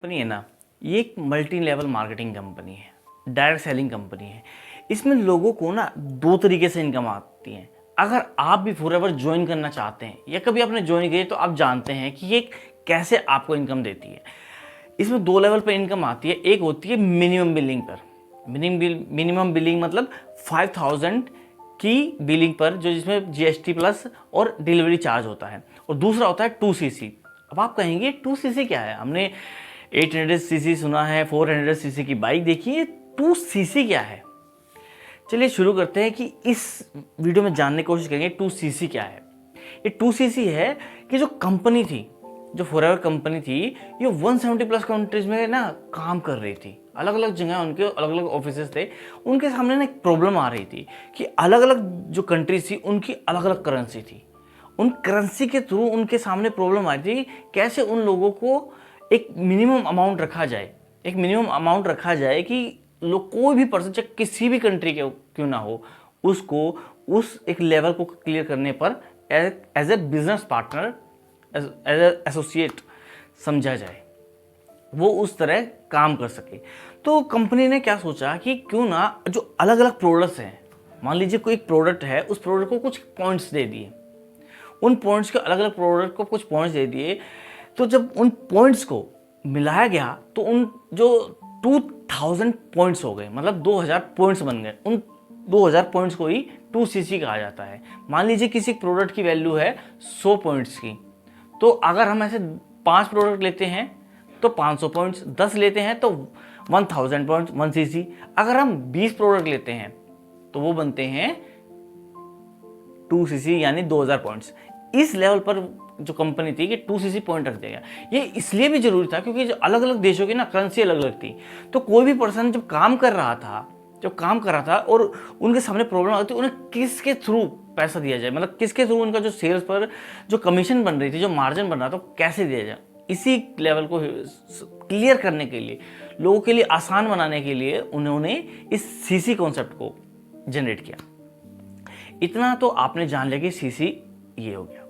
Company है ना, ये एक मल्टी लेवल मार्केटिंग कंपनी है, डायरेक्ट सेलिंग कंपनी है। इसमें लोगों को ना दो तरीके से इनकम आती है। अगर आप भी फॉरएवर ज्वाइन करना चाहते हैं या कभी आपने ज्वाइन किया तो आप जानते हैं कि ये कैसे आपको इनकम देती है। इसमें दो लेवल पर इनकम आती है। एक होती है मिनिमम बिलिंग पर। मिनिमम बिलिंग मतलब 5000 की बिलिंग पर, जो जिसमें जीएसटी प्लस और डिलीवरी चार्ज होता है। और दूसरा होता है 2cc। अब आप कहेंगे 2cc क्या है? हमने 800cc सुना है, 400cc की बाइक देखी है, 2cc क्या है? चलिए शुरू करते हैं कि इस वीडियो में जानने की कोशिश करेंगे 2cc क्या है। ये 2cc है कि जो कंपनी थी, जो फॉरएवर कंपनी थी, ये 170 प्लस कंट्रीज में ना काम कर रही थी। अलग अलग जगह उनके अलग अलग ऑफिसेस थे। उनके सामने ना एक प्रॉब्लम आ रही थी कि अलग अलग जो कंट्रीज थी उनकी अलग अलग करेंसी थी। उन करेंसी के थ्रू उनके सामने प्रॉब्लम आ रही थी, कैसे उन लोगों को एक मिनिमम अमाउंट रखा जाए। एक मिनिमम अमाउंट रखा जाए कि लोग, कोई भी पर्सन चाहे किसी भी कंट्री के क्यों ना हो, उसको उस एक लेवल को क्लियर करने पर as a business partner, as an associate समझा जाए, वो उस तरह काम कर सके। तो कंपनी ने क्या सोचा कि क्यों ना जो अलग अलग प्रोडक्ट्स हैं, मान लीजिए कोई एक प्रोडक्ट है, उस प्रोडक्ट को कुछ पॉइंट्स दे दिए, उन पॉइंट्स के अलग अलग प्रोडक्ट को कुछ पॉइंट्स दे दिए। तो जब उन पॉइंट्स को मिलाया गया तो उन जो 2000 पॉइंट्स हो गए, मतलब 2000 पॉइंट्स बन गए। उन 2000 पॉइंट्स को ही 2cc कहा जाता है। मान लीजिए किसी प्रोडक्ट की वैल्यू है 100 पॉइंट्स की, तो अगर हम ऐसे 5 प्रोडक्ट लेते हैं तो 500 पॉइंट्स, 10 लेते हैं तो 1000 पॉइंट्स 1cc। अगर हम 20 प्रोडक्ट लेते हैं तो वो बनते हैं 2cc, यानी 2000 पॉइंट्स। इस लेवल पर जो कंपनी थी कि 2cc पॉइंट रख देगा। ये इसलिए भी जरूरी था क्योंकि जो अलग अलग देशों की ना करेंसी अलग अलग थी। तो कोई भी पर्सन जब काम कर रहा था और उनके सामने प्रॉब्लम आती, उन्हें किसके थ्रू पैसा दिया जाए, मतलब किसके थ्रू उनका जो सेल्स पर जो कमीशन बन रही थी, जो मार्जिन बन रहा था, कैसे दिया जाए। इसी लेवल को क्लियर करने के लिए, लोगों के लिए आसान बनाने के लिए उन्होंने इस सीसी कॉन्सेप्ट को जनरेट किया। इतना तो आपने जान लिया कि सीसी ये हो गया।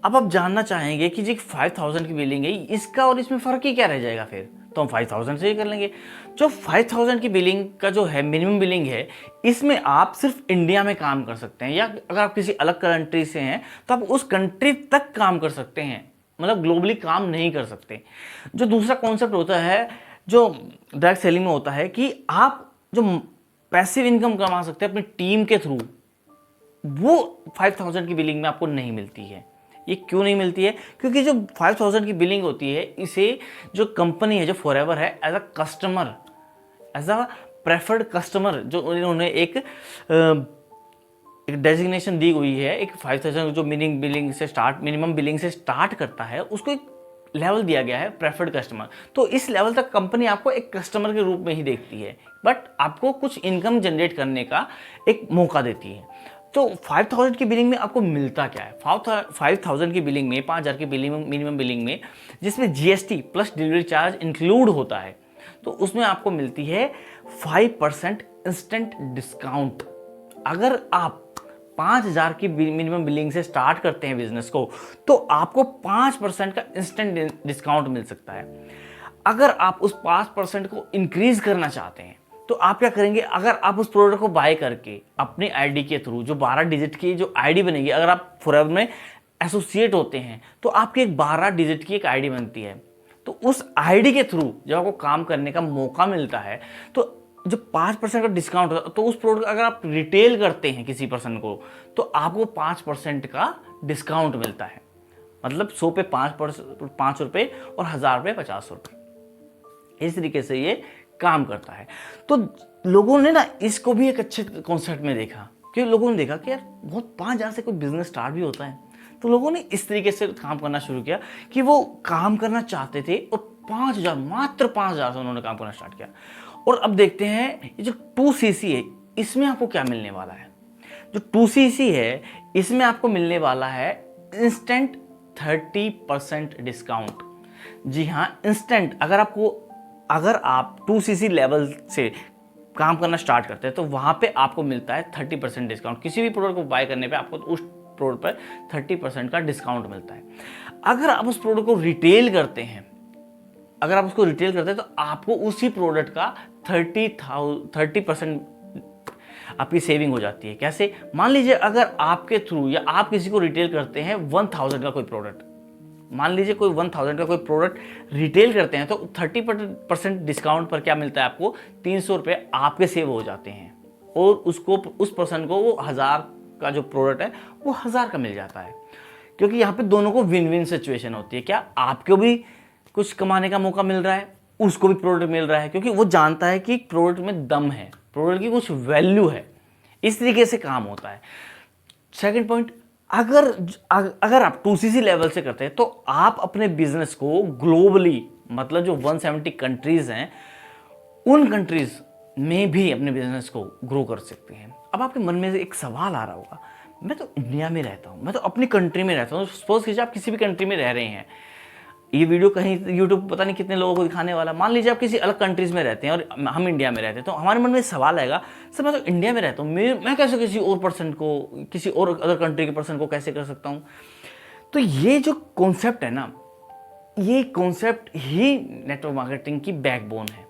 अब आप जानना चाहेंगे कि जी 5000 की बिलिंग है, इसका और इसमें फ़र्क ही क्या रह जाएगा फिर? तो हम 5000 से ही कर लेंगे। जो 5000 की बिलिंग का जो है मिनिमम बिलिंग है, इसमें आप सिर्फ इंडिया में काम कर सकते हैं, या अगर आप किसी अलग कंट्री से हैं तो आप उस कंट्री तक काम कर सकते हैं, मतलब ग्लोबली काम नहीं कर सकते। जो दूसरा कॉन्सेप्ट होता है जो डायरेक्ट सेलिंग में होता है कि आप जो पैसिव इनकम कमा सकते हैं अपनी टीम के थ्रू, वो 5000 की बिलिंग में आपको नहीं मिलती है। ये क्यों नहीं मिलती है? क्योंकि जो 5000 की बिलिंग होती है, इसे जो कंपनी है, जो फॉरएवर है, as a customer, as a preferred customer, जो उन्होंने एक डेजिग्नेशन दी हुई है, एक 5000 जो मिनिमम बिलिंग से स्टार्ट करता है, उसको एक लेवल दिया गया है, प्रेफर्ड कस्टमर। तो इस लेवल तक कंपनी आपको एक कस्टमर के रूप में ही देखती है, बट आपको कुछ इनकम जनरेट करने का एक मौका देती है। तो 5000 की बिलिंग में आपको मिलता क्या है? 5000 की बिलिंग में, 5000 की बिलिंग मिनिमम बिलिंग में, जिसमें GST plus delivery charge include होता है, तो उसमें आपको मिलती है 5% इंस्टेंट डिस्काउंट। अगर आप 5000 की मिनिमम बिलिंग से स्टार्ट करते हैं बिजनेस को, तो आपको 5% का इंस्टेंट डिस्काउंट मिल सकता है। अगर आप उस 5% को इंक्रीज करना चाहते हैं तो आप क्या करेंगे? अगर आप उस प्रोडक्ट को बाय करके अपनी आईडी के थ्रू, जो 12 डिजिट की जो आईडी बनेगी, अगर आप फॉरएवर में एसोसिएट होते हैं तो आपकी एक 12 डिजिट की एक आईडी बनती है। तो उस आईडी के थ्रू जब आपको काम करने का मौका मिलता है, तो जो 5% का डिस्काउंट होता है, तो उस प्रोडक्ट अगर आप रिटेल करते हैं किसी पर्सन को, तो आपको 5% का डिस्काउंट मिलता है। मतलब 100 पे 5 रुपये और 1000 पे 50 रुपये। इस तरीके से ये काम करता है। तो लोगों ने ना इसको भी एक अच्छे कॉन्सेप्ट में देखा, क्योंकि लोगों ने देखा कि यार बहुत 5000 से कोई बिजनेस स्टार्ट भी होता है। तो लोगों ने इस तरीके से काम करना शुरू किया कि वो काम करना चाहते थे, और 5000, मात्र 5000 से उन्होंने काम करना स्टार्ट किया। और अब देखते हैं ये जो 2cc है, इसमें आपको क्या मिलने वाला है। जो 2cc है, इसमें आपको मिलने वाला है इंस्टेंट 30% डिस्काउंट। जी हाँ, इंस्टेंट। अगर आप 2cc लेवल से काम करना स्टार्ट करते हैं तो वहाँ पे आपको मिलता है 30% डिस्काउंट। किसी भी प्रोडक्ट को बाय करने पे आपको उस प्रोडक्ट पर 30% का डिस्काउंट मिलता है। अगर आप उस प्रोडक्ट को रिटेल करते हैं अगर आप उसको रिटेल करते हैं तो आपको उसी प्रोडक्ट का 30% आपकी सेविंग हो जाती है। कैसे? मान लीजिए अगर आपके थ्रू या आप किसी को रिटेल करते हैं 1000 का कोई प्रोडक्ट, मान लीजिए कोई 1000 का कोई प्रोडक्ट रिटेल करते हैं तो 30% डिस्काउंट पर क्या मिलता है आपको? 300 रुपये आपके सेव हो जाते हैं और उसको उस पर्सन को वो 1000 का जो प्रोडक्ट है वो 1000 का मिल जाता है। क्योंकि यहाँ पे दोनों को विन विन सिचुएशन होती है। क्या आपको भी कुछ कमाने का मौका मिल रहा है, उसको भी प्रोडक्ट मिल रहा है, क्योंकि वो जानता है कि प्रोडक्ट में दम है, प्रोडक्ट की कुछ वैल्यू है। इस तरीके से काम होता है। सेकंड पॉइंट, अगर आप 2CC लेवल से करते हैं तो आप अपने बिजनेस को ग्लोबली, मतलब जो 170 कंट्रीज हैं, उन कंट्रीज में भी अपने बिजनेस को ग्रो कर सकते हैं। अब आपके मन में एक सवाल आ रहा होगा, मैं तो इंडिया में रहता हूँ, मैं तो अपनी कंट्री में रहता हूँ। सपोज कीजिए आप किसी भी कंट्री में रह रहे हैं, ये वीडियो कहीं यूट्यूब पता नहीं कितने लोगों को दिखाने वाला। मान लीजिए आप किसी अलग कंट्रीज में रहते हैं और हम इंडिया में रहते हैं, तो हमारे मन में सवाल आएगा, सर मैं तो इंडिया में रहता हूँ, मैं कैसे किसी और पर्सन को, किसी और अदर कंट्री के पर्सन को कैसे कर सकता हूँ? तो ये जो कॉन्सेप्ट है ना, ये कॉन्सेप्ट ही नेटवर्क मार्केटिंग की बैकबोन है,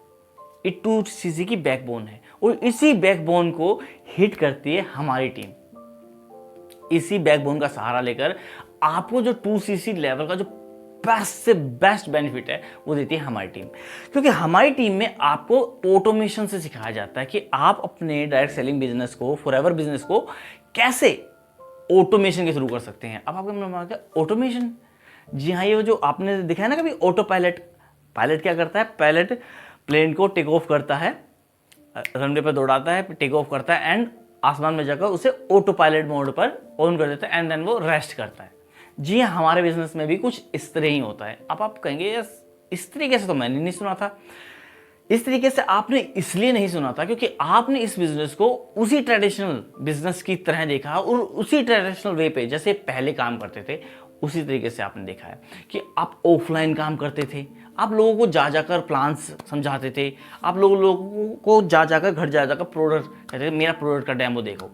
ये 2CC की बैकबोन है। और इसी बैकबोन को हिट करती है हमारी टीम। इसी बैकबोन का सहारा लेकर आपको जो 2CC लेवल का जो बेस्ट से बेस्ट बेनिफिट है वो देती है हमारी टीम। क्योंकि हमारी टीम में आपको ऑटोमेशन से सिखाया जाता है कि आप अपने डायरेक्ट सेलिंग बिजनेस को, फॉरएवर बिजनेस को कैसे ऑटोमेशन के थ्रू कर सकते हैं। अब आपको मन में ऑटोमेशन, जी हाँ, ये जो आपने देखा है ना कभी ऑटो पायलट। पायलट क्या करता है? पायलट प्लेन को टेक ऑफ करता है, रनवे पर दौड़ाता है, टेक ऑफ करता है एंड आसमान में जाकर उसे ऑटो पायलट मोड पर ऑन कर देता है एंड देन वो रेस्ट करता है। जी हाँ, हमारे बिजनेस में भी कुछ इस तरह ही होता है। अब आप कहेंगे यस, इस तरीके से तो मैंने नहीं सुना था। इस तरीके से आपने इसलिए नहीं सुना था क्योंकि आपने इस बिजनेस को उसी ट्रेडिशनल बिजनेस की तरह देखा और उसी ट्रेडिशनल वे पे जैसे पहले काम करते थे उसी तरीके से आपने देखा है कि आप ऑफलाइन काम करते थे। आप लोगों को जा जाकर प्लान्स समझाते थे, आप लोगों को जा जाकर घर जा जाकर प्रोडक्ट कहते थे, मेरा प्रोडक्ट का डेमो देखो।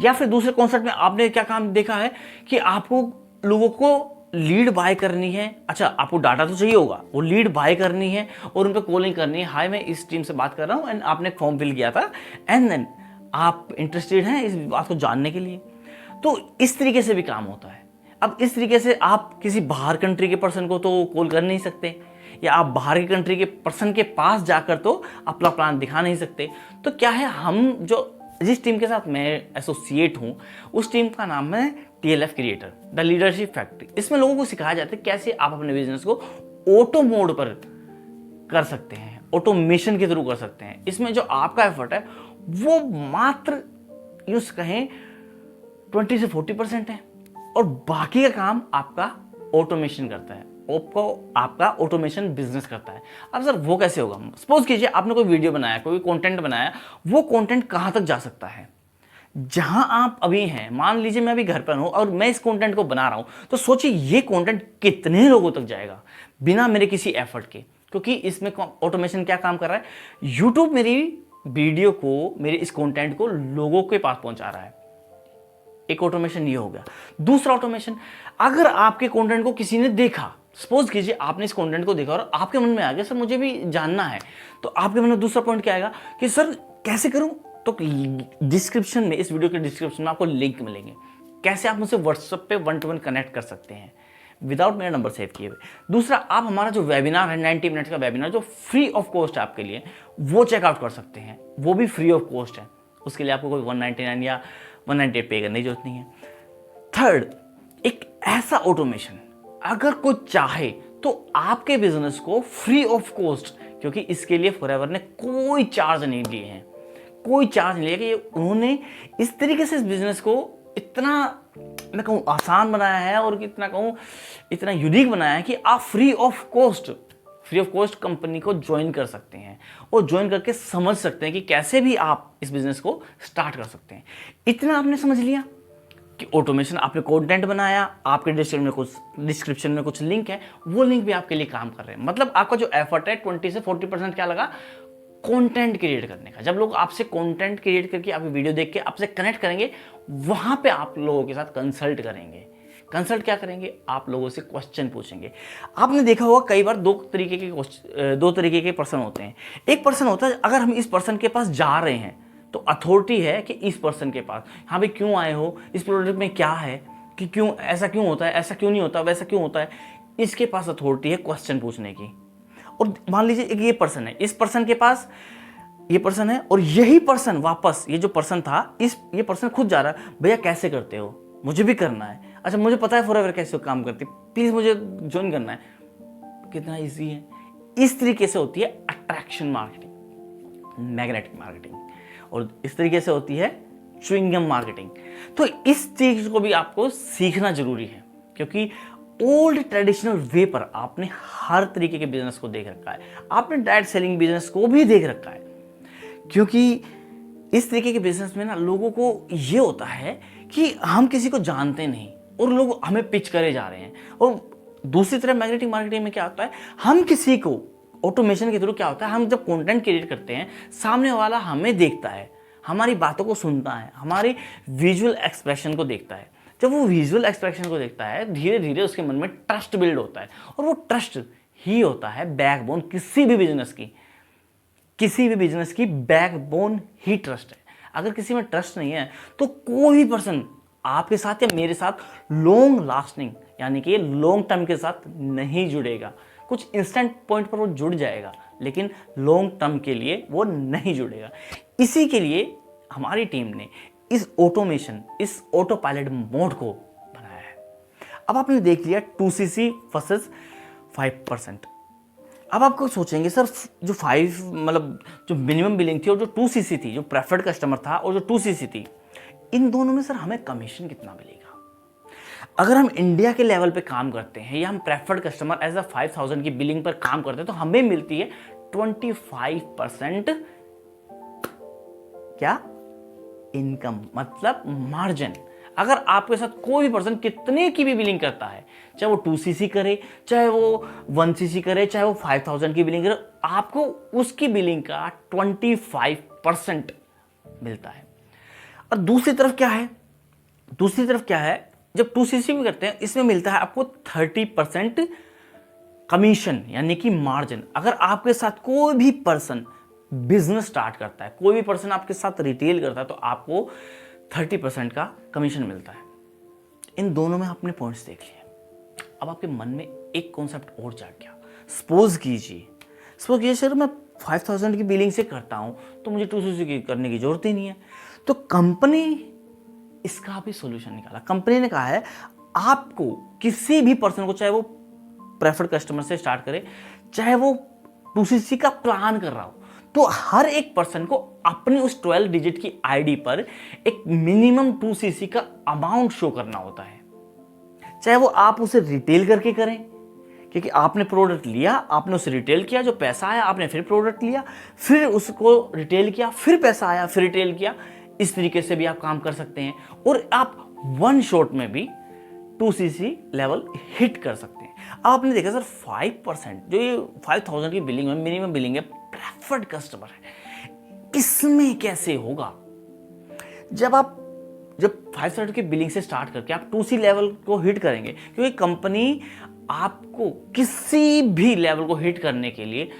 या फिर दूसरे कॉन्सेप्ट में आपने क्या काम देखा है कि आपको लोगों को लीड बाय करनी है। अच्छा, आपको डाटा तो चाहिए होगा, वो लीड बाय करनी है और उन पर कॉलिंग करनी है, हाय मैं इस टीम से बात कर रहा हूँ एंड आपने फॉर्म फिल किया था एंड देन आप इंटरेस्टेड हैं इस बात को जानने के लिए। तो इस तरीके से भी काम होता है। अब इस तरीके से आप किसी बाहर कंट्री के पर्सन को तो कॉल कर नहीं सकते, या आप बाहर की कंट्री के पर्सन के पास जाकर तो अपना प्लान दिखा नहीं सकते। तो क्या है, हम जो जिस टीम के साथ मैं एसोसिएट हूँ उस टीम का नाम है TLF creator, the leadership factory. इसमें लोगों को सिखाया जाता है कैसे आप अपने बिजनेस को ऑटो मोड पर कर सकते हैं, ऑटोमेशन के थ्रू कर सकते हैं। इसमें जो आपका एफर्ट है वो मात्र यूं कहें 20 से 40% है और बाकी का काम आपका ऑटोमेशन करता है, आपका ऑटोमेशन बिजनेस करता है। अब सर वो कैसे होगा? सपोज कीजिए आपने कोई वीडियो बनाया, कोई कंटेंट बनाया, वो कंटेंट कहां तक जा सकता है? जहां आप अभी हैं, मान लीजिए मैं अभी घर पर हूं और मैं इस कंटेंट को बना रहा हूं, तो सोचिए ये कंटेंट कितने लोगों तक जाएगा बिना मेरे किसी एफर्ट के। क्योंकि इसमें ऑटोमेशन क्या काम कर रहा है, यूट्यूब मेरी वीडियो को, मेरे इस कंटेंट को लोगों के पास पहुंचा रहा है। एक ऑटोमेशन ये हो गया। दूसरा ऑटोमेशन, अगर आपके कंटेंट को किसी ने देखा, सपोज कीजिए आपने इस कंटेंट को देखा और आपके मन में आ गया सर मुझे भी जानना है, तो आपके मन में दूसरा पॉइंट क्या आएगा कि सर कैसे करूं? तो डिस्क्रिप्शन में, इस वीडियो के डिस्क्रिप्शन में आपको लिंक मिलेंगे कैसे आप मुझसे व्हाट्सएप पे 1-to-1 कनेक्ट कर सकते हैं विदाउट मेरा नंबर सेव किए हुए। दूसरा, आप हमारा जो वेबिनार है 90 मिनट का वेबिनार जो फ्री ऑफ कॉस्ट है आपके लिए, वो चेकआउट कर सकते हैं, वो भी फ्री ऑफ कॉस्ट है। उसके लिए आपको कोई 199 या 198 पे करने की जरूरत नहीं है। थर्ड, एक ऐसा ऑटोमेशन अगर कोई चाहे तो आपके बिजनेस को फ्री ऑफ कॉस्ट, क्योंकि इसके लिए फॉरएवर ने कोई चार्ज नहीं लिए हैं, कोई चार्ज नहीं लिया कि उन्होंने इस तरीके से इस बिजनेस को इतना, मैं कहूँ, आसान बनाया है और इतना कहूँ इतना यूनिक बनाया है कि आप फ्री ऑफ कॉस्ट कंपनी को ज्वाइन कर सकते हैं और ज्वाइन करके समझ सकते हैं कि कैसे भी आप इस बिजनेस को स्टार्ट कर सकते हैं। इतना आपने समझ लिया कि ऑटोमेशन, आपने कंटेंट बनाया, आपके डिस्क्रिप्शन में कुछ लिंक है, वो लिंक भी आपके लिए काम कर रहे हैं। मतलब आपका जो एफर्ट है 20 से 40% क्या लगा? कंटेंट क्रिएट करने का। जब लोग आपसे कंटेंट क्रिएट करके, आप वीडियो देख के आपसे कनेक्ट करेंगे, वहां पे आप लोगों के साथ कंसल्ट करेंगे कंसल्ट क्या करेंगे, आप लोगों से क्वेश्चन पूछेंगे। आपने देखा होगा कई बार दो तरीके के पर्सन होते हैं। एक पर्सन होता है, अगर हम इस पर्सन के पास जा रहे हैं तो अथॉरिटी है कि इस पर्सन के पास, हाँ भाई क्यों आए हो, इस प्रोडक्ट में क्या है, कि क्यों ऐसा क्यों होता है, ऐसा क्यों नहीं होता, वैसा क्यों होता है, इसके पास अथॉरिटी है क्वेश्चन पूछने की। और मान लीजिए एक ये पर्सन है, इस पर्सन के पास ये पर्सन है, और यही पर्सन वापस, ये जो पर्सन था, ये पर्सन खुद जा रहा है, भैया कैसे करते हो, मुझे भी करना है, अच्छा मुझे पता है फॉरएवर कैसे काम करती है, प्लीज मुझे ज्वाइन करना है। कितना इजी है। इस तरीके से होती है अट्रैक्शन मार्केटिंग, मैग्नेटिक मार्केटिंग, और इस तरीके से होती है च्युइंगम मार्केटिंग। तो इस चीज को भी आपको सीखना जरूरी है, क्योंकि ओल्ड ट्रेडिशनल वे पर आपने हर तरीके के बिजनेस को देख रखा है, आपने डायरेक्ट सेलिंग बिजनेस को भी देख रखा है। क्योंकि इस तरीके के बिजनेस में ना लोगों को ये होता है कि हम किसी को जानते नहीं और लोग हमें पिच करे जा रहे हैं। और दूसरी तरफ मैग्नेटिक मार्केटिंग में क्या होता है, हम किसी को ऑटोमेशन के थ्रू क्या होता है, हम जब कंटेंट क्रिएट करते हैं, सामने वाला हमें देखता है, हमारी बातों को सुनता है, हमारी विजुअल एक्सप्रेशन को देखता है। जब वो विजुअल एक्सप्रेशन को देखता है, धीरे धीरे उसके मन में ट्रस्ट बिल्ड होता है, और वो ट्रस्ट ही होता है बैकबोन किसी भी बिजनेस की। किसी भी बिजनेस की बैकबोन ही ट्रस्ट है। अगर किसी में ट्रस्ट नहीं है तो कोई भी पर्सन आपके साथ या मेरे साथ लॉन्ग लास्टिंग, यानी कि लॉन्ग टर्म के साथ नहीं जुड़ेगा। कुछ इंस्टेंट पॉइंट पर वो जुड़ जाएगा, लेकिन लॉन्ग टर्म के लिए वो नहीं जुड़ेगा। इसी के लिए हमारी टीम ने इस ऑटोमेशन, इस ऑटो पायलट मोड को बनाया है। अब आपने देख लिया 2cc वर्सेस 5%। अब आपको सोचेंगे सर, जो 5 मतलब जो मिनिमम बिलिंग थी और जो 2cc थी, जो प्रेफर्ड कस्टमर था और जो 2cc थी, इन दोनों में सर हमें कमीशन कितना मिलेगा? अगर हम इंडिया के लेवल पे काम करते हैं या हम प्रेफर्ड कस्टमर एज अ 5000 की बिलिंग पर काम करते हैं तो हमें मिलती है 25% क्या इनकम, मतलब मार्जिन। अगर आपके साथ कोई भी पर्सन कितने की भी बिलिंग करता है, चाहे वो 2cc करे, चाहे वो 1cc करे, चाहे वो 5000 की बिलिंग करे, आपको उसकी बिलिंग का 25% मिलता है। और दूसरी तरफ क्या है, जब 2cc भी करते हैं, इसमें मिलता है आपको 30% कमीशन, यानी कि मार्जिन। अगर आपके साथ कोई भी पर्सन बिजनेस स्टार्ट करता है, कोई भी पर्सन आपके साथ रिटेल करता है, तो आपको 30% का कमीशन मिलता है। इन दोनों में आपने पॉइंट्स देख लिए। अब आपके मन में एक कॉन्सेप्ट और जाग गया। सपोज कीजिए सर मैं 5000 की बिलिंग से करता हूं तो मुझे 2cc की करने की जरूरत ही नहीं है। तो कंपनी इसका भी सॉल्यूशन निकाला। कंपनी ने कहा है आपको किसी भी पर्सन को, चाहे वो प्रेफर्ड कस्टमर से स्टार्ट करे, चाहे वो 2cc का प्लान कर रहा हो, तो हर एक पर्सन को अपनी उस 12 डिजिट की आईडी पर एक मिनिमम 2cc का अमाउंट शो करना होता है। चाहे वो आप उसे रिटेल करके करें, क्योंकि आपने प्रोडक्ट लिया, आपने उसे रिटेल किया, जो पैसा आया आपने फिर प्रोडक्ट लिया, फिर उसको रिटेल किया, फिर पैसा आया, फिर रिटेल किया। इस तरीके से भी आप काम कर सकते हैं और आप वन शॉट में भी 2cc लेवल हिट कर सकते हैं। आपने देखा सर 5%, जो ये 5000 की बिलिंग है, मिनिमम बिलिंग है, प्रेफर्ड कस्टमर है, इसमें कैसे होगा? जब 500 की बिलिंग से स्टार्ट करके आप 2c लेवल को हिट करेंगे, क्योंकि कंपनी आपको किसी भी लेवल को हिट करने के लिए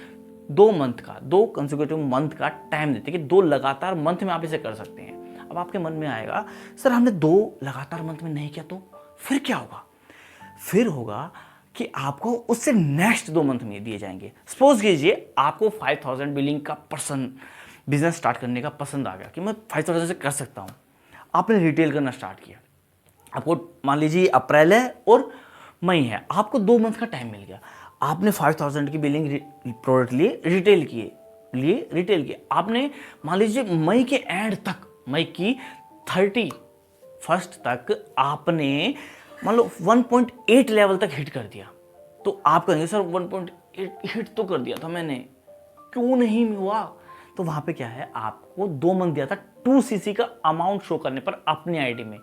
2 कंसेक्यूटिव मंथ का टाइम देते हैं कि 2 लगातार मंथ में आप इसे कर सकते हैं। अब आपके मन में आएगा सर हमने 2 लगातार मंथ में नहीं किया तो फिर क्या होगा? फिर होगा कि आपको उससे नेक्स्ट 2 मंथ में दिए जाएंगे। सपोज कीजिए आपको 5000 बिलिंग का बिजनेस स्टार्ट करने का पसंद आ गया कि मैं 5000 से कर सकता हूं। आपने रिटेल करना स्टार्ट किया, आपको मान लीजिए अप्रैल है और मई है, आपको 2 मंथ का टाइम मिल गया। आपने 5000 की बिलिंग प्रोडक्ट लिए, रिटेल किए, आपने मान लीजिए मई के एंड तक, मई की 31st तक आपने मान लो 1.8 लेवल तक हिट कर दिया। तो आप कहेंगे सर 1.8 हिट तो कर दिया था मैंने, क्यों नहीं हुआ? तो वहां पे क्या है, आपको 2 मंथ दिया था 2cc का अमाउंट शो करने पर अपनी आईडी में।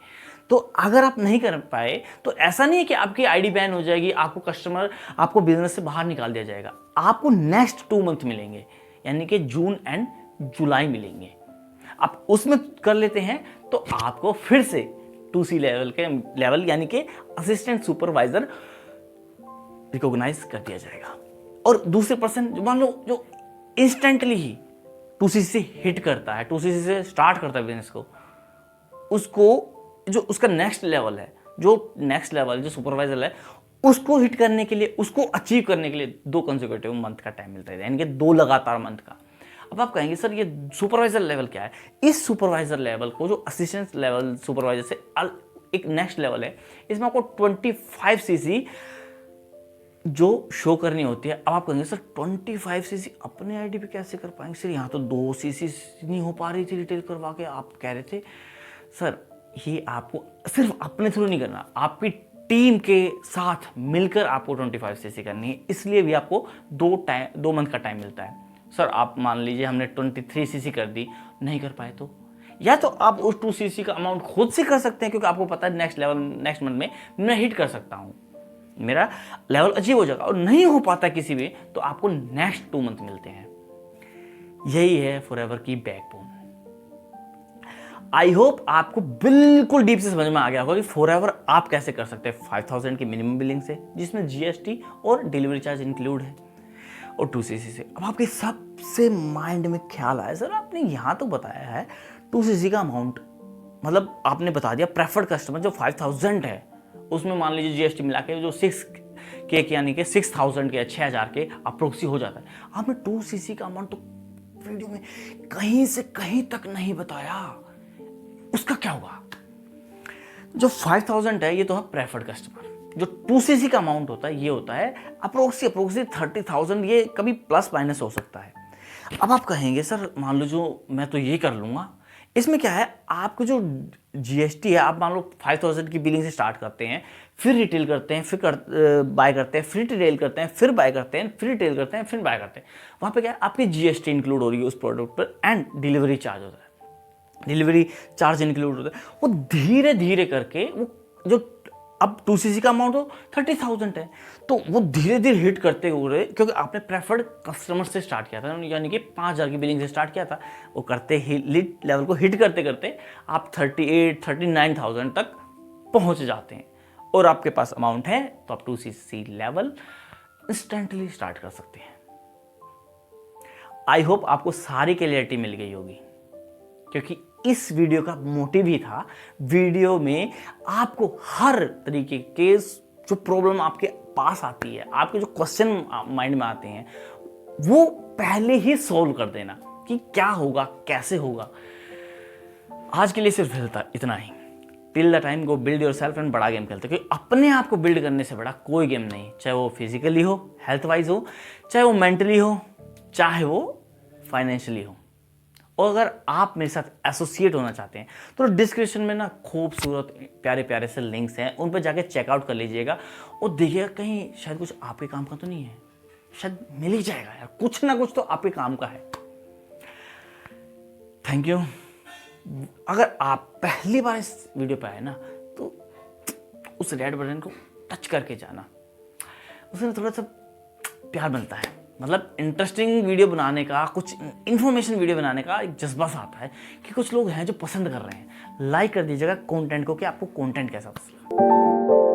तो अगर आप नहीं कर पाए तो ऐसा नहीं है कि आपकी आईडी बैन हो जाएगी, आपको बिजनेस से बाहर निकाल दिया जाएगा। आपको नेक्स्ट 2 मंथ मिलेंगे, यानी कि जून एंड जुलाई मिलेंगे। आप उसमें कर लेते हैं तो आपको फिर से 2C लेवल यानी कि असिस्टेंट सुपरवाइजर रिकॉग्नाइज कर दिया जाएगा। और दूसरे पर्सन जो मान लो जो इंस्टेंटली ही 2C से हिट करता है, 2C से स्टार्ट करता है बिजनेस को, उसको जो उसका नेक्स्ट लेवल है, जो सुपरवाइजर है, उसको हिट करने के लिए, उसको अचीव करने के लिए 2 कंसेक्यूटिव मंथ का टाइम मिलता है, यानी कि 2 लगातार मंथ का। अब आप कहेंगे सर ये सुपरवाइजर लेवल क्या है? इस सुपरवाइजर लेवल को, जो असिस्टेंट लेवल सुपरवाइजर से एक नेक्स्ट लेवल है, इसमें आपको 25 सीसी जो शो करनी होती है। अब आप कहेंगे सर 25 सीसी अपने आईडी पे कैसे कर पाएंगे? सर यहाँ तो 2 सीसी नहीं हो पा रही थी रिटेल करवा के, आप कह रहे थे। सर ये आपको सिर्फ अपने थ्रू नहीं करना, आपकी टीम के साथ मिलकर आपको 25 सीसी करनी है, इसलिए भी आपको 2 मंथ का टाइम मिलता है। सर आप मान लीजिए हमने 23 सीसी कर दी, नहीं कर पाए तो, या तो आप उस 2 सीसी का अमाउंट खुद से कर सकते हैं, क्योंकि आपको पता है नेक्स्ट मंथ में मैं हिट कर सकता हूँ, मेरा लेवल अचीव हो जाएगा। और नहीं हो पाता किसी भी, तो आपको नेक्स्ट 2 मंथ मिलते हैं। यही है फॉरएवर की बैकबोन। आई होप आपको बिल्कुल डीप से समझ में आ गया होगा कि फॉरएवर आप कैसे कर सकते हैं 5000 की मिनिमम बिलिंग से, जिसमें जीएसटी और डिलीवरी चार्ज इंक्लूड है, और 2CC से। अब आपके सबसे माइंड में ख्याल आया, सर आपने यहाँ तो बताया है 2CC का अमाउंट, मतलब आपने बता दिया प्रेफर्ड कस्टमर जो 5000 है, उसमें मान लीजिए जीएसटी मिला के जो 6K यानी कि 6000 के 6000 के अप्रोक्सी हो जाता है। आपने 2CC का अमाउंट तो वीडियो में कहीं से कहीं तक नहीं बताया, उसका क्या होगा? जो 5000 है ये तो है प्रेफर्ड कस्टमर, जो 2CC का अमाउंट होता है ये होता है अप्रोक्सी 30,000, ये कभी प्लस माइनस हो सकता है। अब आप कहेंगे सर मान लो जो मैं तो ये कर लूँगा, इसमें क्या है, आपको जो जीएसटी है, आप मान लो 5000 की बिलिंग से स्टार्ट करते हैं, फिर रिटेल करते हैं, फिर बाय करते हैं, फिर रिटेल करते हैं, फिर बाय करते हैं, फिर रिटेल करते हैं, फिर बाय करते हैं। वहाँ पे क्या है, आपकी जीएसटी इंक्लूड हो रही है उस प्रोडक्ट पर, एंड डिलीवरी चार्ज होता है, डिलीवरी चार्ज इंक्लूड होता है। वो धीरे धीरे करके वो जो अब 2CC का अमाउंट हो 30,000 है, तो वो धीरे धीरे हिट करते हुए, क्योंकि आपने प्रेफर्ड कस्टमर से स्टार्ट किया था, यानी कि 5000 की बिलिंग से स्टार्ट किया था, वो करते ही लीड लेवल को हिट करते करते आप 39,000 तक पहुंच जाते हैं, और आपके पास अमाउंट है, तो आप 2CC लेवल इंस्टेंटली स्टार्ट कर सकते हैं। आई होप आपको सारी क्लियरिटी मिल गई होगी, क्योंकि इस वीडियो का मोटिव ही था, वीडियो में आपको हर तरीके के जो प्रॉब्लम आपके पास आती है, आपके जो क्वेश्चन माइंड में आते हैं, वो पहले ही सॉल्व कर देना कि क्या होगा, कैसे होगा। आज के लिए सिर्फ इतना ही। Till the time go build yourself and बड़ा गेम खेलते, क्योंकि अपने आप को बिल्ड करने से बड़ा कोई गेम नहीं, चाहे वो फिजिकली हो, हेल्थ वाइज हो, चाहे वो मेंटली हो, चाहे वो फाइनेंशियली हो। और अगर आप मेरे साथ एसोसिएट होना चाहते हैं तो डिस्क्रिप्शन में ना खूबसूरत प्यारे प्यारे से लिंक्स हैं, उन पर जाके चेकआउट कर लीजिएगा और देखिएगा कहीं शायद कुछ आपके काम का तो नहीं है, शायद मिल ही जाएगा यार, कुछ ना कुछ तो आपके काम का है। Thank you. अगर आप पहली बार इस वीडियो पे आए ना, तो उस रेड बटन को टच करके जाना, उसमें थोड़ा सा प्यार मिलता है, मतलब इंटरेस्टिंग वीडियो बनाने का, कुछ इन्फॉर्मेशन वीडियो बनाने का एक जज्बा सा आता है कि कुछ लोग हैं जो पसंद कर रहे हैं। लाइक कर दीजिएगा कंटेंट को कि आपको कंटेंट कैसा पसंद है।